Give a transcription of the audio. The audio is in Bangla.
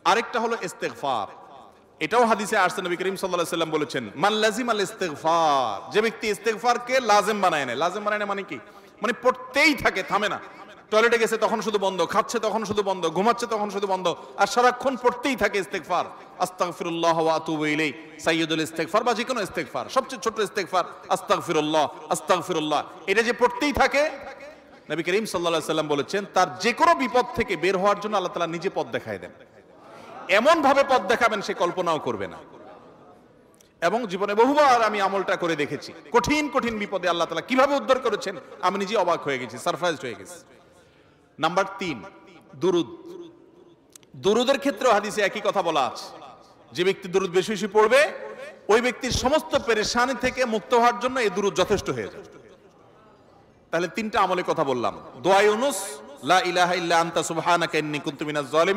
আরেকটা হলো ইস্তেগফার। এটাও হাদিসে আসছে, নবী করিম সাল্লাল্লাহু আলাইহি ওয়াসাল্লাম বলেছেন, মান লাজিমাল ইস্তেগফার, যে ব্যক্তি ইস্তেগফারকে লাজিম বানায় নেয়। লাজিম বানায় নেয় মানে কি? মানে পড়তেই থাকে, থামে না। টয়লেটে গেছে তখন শুধু বন্ধ, খাচ্ছে তখন শুধু বন্ধ, ঘুমাচ্ছে তখন শুধু বন্ধ, আর সারাক্ষণ পড়তেই থাকে ইস্তেগফার। আস্তাগফিরুল্লাহ ওয়া আতুবু ইলাইহি, সাইয়্যিদুল ইস্তেগফার, বা যে কোনো ইস্তেগফার, সবচেয়ে ছোট ইস্তেগফার আস্তাগফিরুল্লাহ আস্তাগফিরুল্লাহ। এটা যে পড়তেই থাকে, নবী করিম সাল্লাল্লাহু আলাইহি ওয়াসাল্লাম বলেছেন, তার যে কোনো বিপদ থেকে বের হওয়ার জন্য আল্লাহ তাআলা নিজে পথ দেখায় দেন। এমন ভাবে পথ দেখাবেন সে কল্পনাও করবে না। এবং জীবনে বহুবার আমি আমলটা করে দেখেছি, কঠিন কঠিন বিপদে আল্লাহ তাআলা কিভাবে উদ্ধার করেছেন আমি নিজে অবাক হয়ে গেছি, সারপ্রাইজড হয়ে গেছি। নাম্বার 3, দুরুদ। দুরুদের ক্ষেত্রেও হাদিসে একই কথা বলা আছে, যে ব্যক্তি দুরুদ বেশি বেশি পড়বে ওই ব্যক্তির সমস্ত পেরেশানি থেকে মুক্ত হওয়ার জন্য এই দুরুদ যথেষ্ট হয়ে যায়। তাহলে 3টা আমলের কথা বললাম। দোয়া ইউনুস, লা ইলাহা ইল্লা আনতা সুবহানাকা ইন্নী কুনতু মিনাজ জালিমিন।